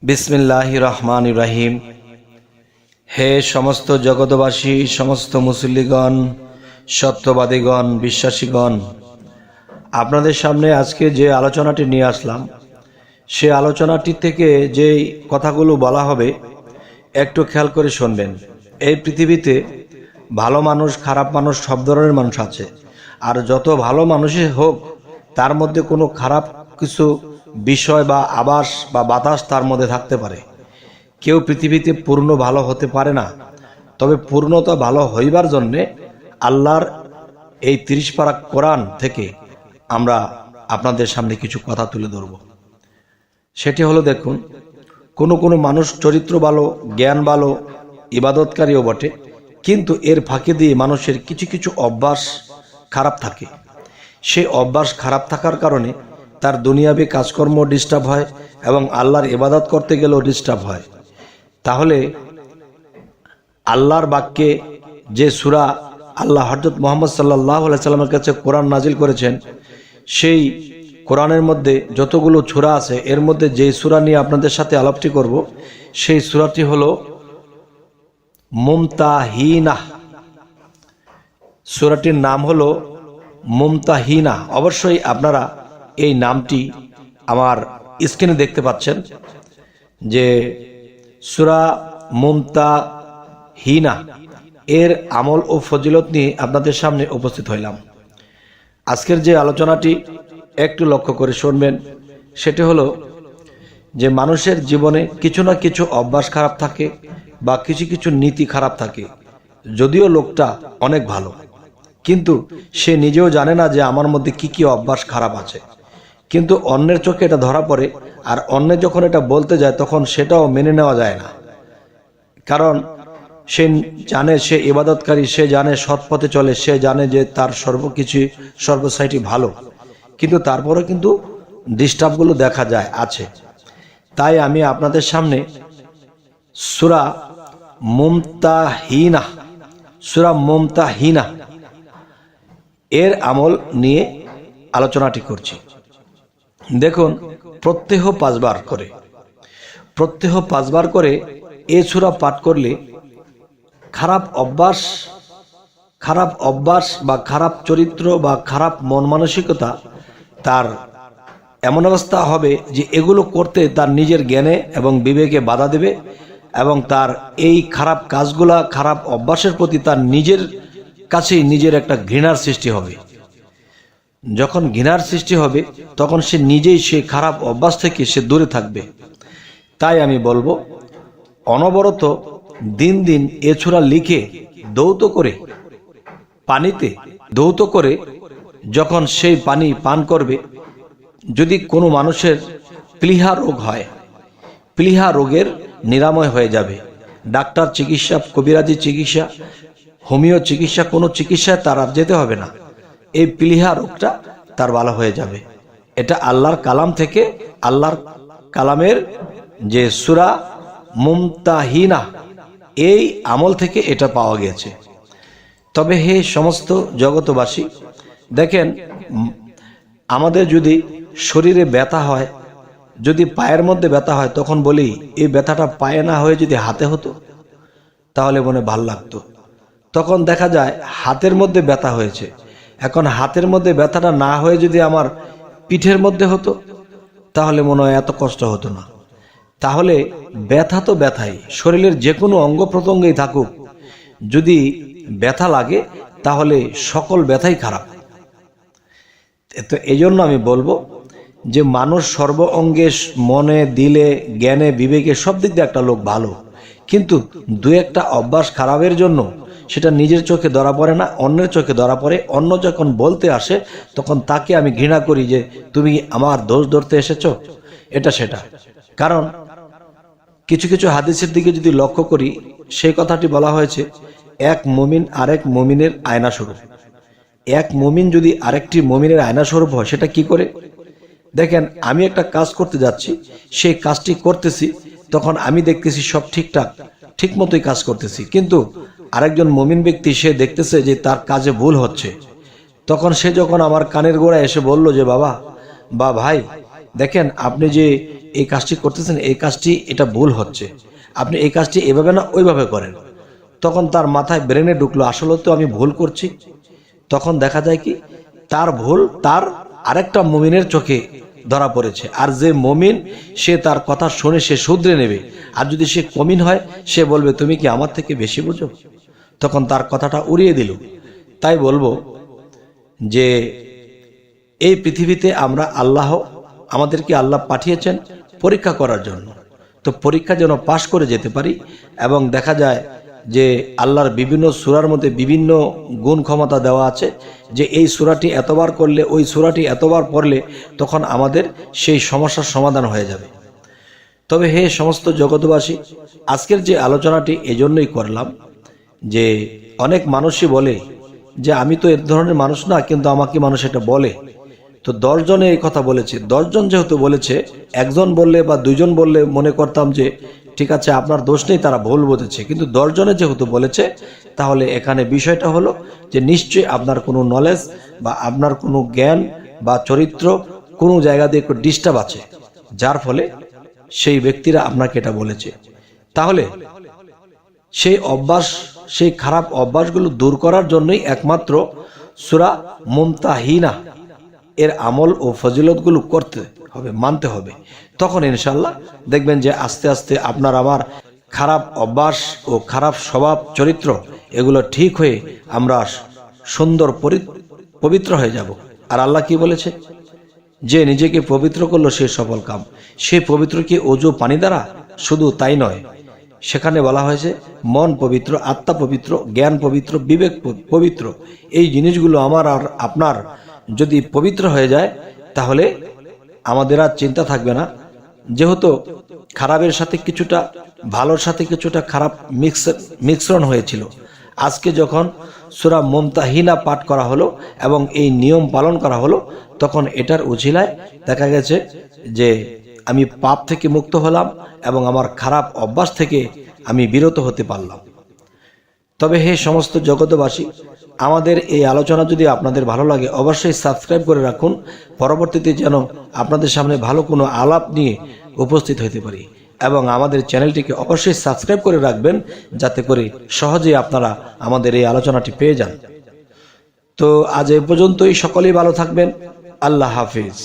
বিসমিল্লাহির রহমানির রহিম। হে সমস্ত জগতবাসী, সমস্ত মুসল্লিগণ, সত্যবাদীগণ, বিশ্বাসীগণ, আপনাদের সামনে আজকে যে আলোচনাটি নিয়ে আসলাম, সে আলোচনাটি থেকে যে কথাগুলো বলা হবে একটু খেয়াল করে শুনবেন। এই পৃথিবীতে ভালো মানুষ, খারাপ মানুষ, সব ধরনের মানুষ আছে। আর যত ভালো মানুষই হোক, তার মধ্যে কোনো খারাপ কিছু বিষয় বা আবাস বা বাতাস তার মধ্যে থাকতে পারে। কেউ পৃথিবীতে পূর্ণ ভালো হতে পারে না। তবে পূর্ণতা ভালো হইবার জন্যে আল্লাহর এই 30 পারা কোরআন থেকে আমরা আপনাদের সামনে কিছু কথা তুলে ধরব। সেটি হলো, দেখুন, কোনো মানুষ চরিত্র ভালো, জ্ঞান ভালো, ইবাদতকারীও বটে, কিন্তু এর ফাঁকে দিয়ে মানুষের কিছু কিছু অভ্যাস খারাপ থাকে। সেই অভ্যাস খারাপ থাকার কারণে তার দুনিয়াবি কাজকর্ম ডিস্টার্ব হয় এবং আল্লাহর ইবাদত করতে গেলেও ডিস্টার্ব হয়। তাহলে আল্লাহর বাক্যে যে সূরা আল্লাহ হযরত মুহাম্মদ সাল্লাল্লাহু আলাইহি সাল্লামের কাছে কোরআন নাজিল করেছেন, সেই কোরআনের মধ্যে যতগুলো সূরা আছে, এর মধ্যে যে সূরা নিয়ে আপনাদের সাথে আলাপটি করব, সেই সূরাটি হলো মুমতাহিনা। সূরাটির নাম হলো মুমতাহিনা। অবশ্যই আপনারা এই নামটি আমার স্ক্রিনে দেখতে পাচ্ছেন যে সূরা মুমতাহিনা, এর আমল ও ফজিলত নিয়ে আপনাদের সামনে উপস্থিত হইলাম। আজকের যে আলোচনাটি একটু লক্ষ্য করে শুনবেন। সেটি হলো যে মানুষের জীবনে কিছু না কিছু অভ্যাস খারাপ থাকে বা কিছু কিছু নীতি খারাপ থাকে। যদিও লোকটা অনেক ভালো, কিন্তু সে নিজেও জানে না যে আমার মধ্যে কি কি অভ্যাস খারাপ আছে। কিন্তু অন্যের চোখে এটা ধরা পড়ে, আর অন্য যখন এটা বলতে যায় তখন সেটাও মেনে নেওয়া যায় না। কারণ সে জানে সে ইবাদতকারী, সে জানে সৎ পথে চলে, সে জানে যে তার সর্বকিছু সর্বসাইটি ভালো, কিন্তু তারপরে কিন্তু ডিস্টার্বগুলো দেখা যায় আছে। তাই আমি আপনাদের সামনে সূরা মুমতাহিনা এর আমল নিয়ে আলোচনাটি করছি। দেখুন, প্রত্যহ 5 বার করে এ সূরা পাঠ করলে খারাপ অভ্যাস বা খারাপ চরিত্র বা খারাপ মন মানসিকতা তার এমন অবস্থা হবে যে এগুলো করতে তার নিজের জ্ঞানে এবং বিবেকে বাধা দেবে, এবং তার এই খারাপ কাজগুলা, খারাপ অভ্যাসের প্রতি তার নিজের কাছেই নিজের একটা ঘৃণার সৃষ্টি হবে। যখন ঘৃণার সৃষ্টি হবে তখন সে নিজেই সেই খারাপ অভ্যাস থেকে সে দূরে থাকবে। তাই আমি বলবো, অনবরত দিন দিন এ সূরা লিখে পানিতে ধৌত করে যখন সেই পানি পান করবে, যদি কোনো মানুষের প্লীহা রোগ হয়, প্লীহা রোগের নিরাময় হয়ে যাবে। ডাক্তার চিকিৎসা, কবিরাজি চিকিৎসা, হোমিও চিকিৎসা, কোনো চিকিৎসায় তার আর যেতে হবে না। এই প্লীহা রোগটা তার ভালো হয়ে যাবে। এটা আল্লাহর কালাম থেকে, আল্লাহর কালামের যে সূরা মুমতাহিনা, এই আমল থেকে এটা পাওয়া গেছে। তবে হে সমস্ত জগতবাসী, দেখেন, আমাদের যদি শরীরে ব্যথা হয়, যদি পায়ের মধ্যে ব্যথা হয়, তখন বলি এই ব্যথাটা পায়ে না হয়ে যদি হাতে হতো তাহলে মনে ভাল লাগতো। তখন দেখা যায় হাতের মধ্যে ব্যথা হয়েছে, এখন হাতের মধ্যে ব্যথাটা না হয়ে যদি আমার পিঠের মধ্যে হতো তাহলে মনে হয় এত কষ্ট হতো না। তাহলে ব্যথা তো ব্যথাই, শরীরের যে কোনো অঙ্গ প্রত্যঙ্গেই থাকুক, যদি ব্যথা লাগে তাহলে সকল ব্যথাই খারাপ। তো এই জন্য আমি বলবো যে মানুষ সর্ব অঙ্গে, মনে, দিলে, জ্ঞানে, বিবেকে সব দিক দিয়ে একটা লোক ভালো, কিন্তু দু একটা অভ্যাস খারাপের জন্য সেটা নিজের চোখে ধরা পড়ে না, অন্যের চোখে ধরা পড়ে। অন্য যখন বলতে আসে তখন তাকে আমি ঘৃণা করি যে তুমি আমার দোষ ধরতে এসেছো, এটা সেটা। কারণ কিছু কিছু হাদিসের দিকে যদি লক্ষ্য করি, সেই কথাটি বলা হয়েছে, এক মুমিন আরেক মুমিনের আয়না স্বরূপ। এক মুমিন যদি আরেকটি মুমিনের আয়না স্বরূপ হয়, সেটা কি করে? দেখেন, আমি একটা কাজ করতে যাচ্ছি, সেই কাজটি করতেছি, তখন আমি দেখতেছি সব ঠিকঠাক, ঠিক মতোই কাজ করতেছি, কিন্তু আরেকজন মুমিন ব্যক্তি সে দেখতেছে যে তার কাজে ভুল হচ্ছে। তখন সে যখন আমার কানের গোড়ায় এসে বলল যে বাবা বা ভাই, দেখেন আপনি যে এই কাজটি করতেছেন, এই কাজটি এটা ভুল হচ্ছে, আপনি এই কাজটি এভাবে না ওইভাবে করেন। তখন তার মাথায় ব্রেনে ঢুকলো আসলে তো আমি ভুল করছি। তখন দেখা যায় কি তার ভুল তার আরেকটা মুমিনের চোখে ধরা পড়েছে, আর যে মুমিন সে তার কথা শুনে সে শুধরে নেবে। আর যদি সে কমিন হয় সে বলবে তুমি কি আমার থেকে বেশি বুঝো, তখন তার কথাটা উড়িয়ে দিল। তাই বলবো যে এই পৃথিবীতে আমরা আমাদেরকে আল্লাহ পাঠিয়েছেন পরীক্ষা করার জন্য। তো পরীক্ষা যেন পাশ করে যেতে পারি, এবং দেখা যায় যে আল্লাহর বিভিন্ন সূরার মধ্যে বিভিন্ন গুণ ক্ষমতা দেওয়া আছে, যে এই সূরাটি এতবার করলে, ওই সূরাটি এতবার পড়লে তখন আমাদের সেই সমস্যার সমাধান হয়ে যাবে। তবে হে সমস্ত জগৎবাসী, আজকের যে আলোচনাটি এজন্যই করলাম যে অনেক মানুষই বলে যে আমি তো এ ধরনের মানুষ না, কিন্তু আমাকে মানুষ এটা বলে। তো 10 জনে এই কথা বলেছে, 10 জন যেহেতু বলেছে, একজন বললে বা 2 জন বললে মনে করতাম যে ঠিক আছে আপনার দোষ নেই, তারা ভুল বুঝেছে। কিন্তু 10 জনে যেহেতু বলেছে, তাহলে এখানে বিষয়টা হলো যে নিশ্চয়ই আপনার কোনো নলেজ বা আপনার কোনো জ্ঞান বা চরিত্র কোনো জায়গা দিয়ে একটু ডিস্টার্ব আছে, যার ফলে সেই ব্যক্তিরা আপনাকে এটা বলেছে। তাহলে সেই খারাপ অভ্যাসগুলো দূর করার জন্যই একমাত্র সূরা মুমতাহিনা এর আমল ও ফজিলতগুলো করতে হবে, মানতে হবে। তখন ইনশাল্লাহ দেখবেন যে আস্তে আস্তে আপনার আমার খারাপ অভ্যাস ও খারাপ স্বভাব চরিত্র এগুলো ঠিক হয়ে আমরা সুন্দর পবিত্র হয়ে যাব। আর আল্লাহ কি বলেছে, যে নিজেকে পবিত্র করলো সে সফল কাম। সে পবিত্র কি ওযু পানি দ্বারা? শুধু তাই নয়, সেখানে বলা হয়েছে মন পবিত্র, আত্মা পবিত্র, জ্ঞান পবিত্র, বিবেক পবিত্র। এই জিনিসগুলো আমার আর আপনার যদি পবিত্র হয়ে যায়, তাহলে আমাদের আর চিন্তা থাকবে না। যেহেতু খারাপের সাথে কিছুটা ভালোর সাথে কিছুটা খারাপ মিশ্রণ হয়েছিল, আজকে যখন সূরা মুমতাহিনা পাঠ করা হলো এবং এই নিয়ম পালন করা হলো, তখন এটার উছিলায় দেখা গেছে যে আমি পাপ থেকে মুক্ত হলাম এবং আমার খারাপ অভ্যাস থেকে আমি বিরত হতে পারলাম। তবে হে সমস্ত জগতবাসী, আমাদের এই আলোচনা যদি আপনাদের ভালো লাগে অবশ্যই সাবস্ক্রাইব করে রাখুন, পরবর্তীতে যেন আপনাদের সামনে ভালো কোনো আলাপ নিয়ে উপস্থিত হতে পারি। এবং আমাদের চ্যানেলটিকে অবশ্যই সাবস্ক্রাইব করে রাখবেন, যাতে করে সহজেই আপনারা আমাদের এই আলোচনাটি পেয়ে যান। তো আজ এ পর্যন্তই, সকলেই ভালো থাকবেন। আল্লাহ হাফিজ।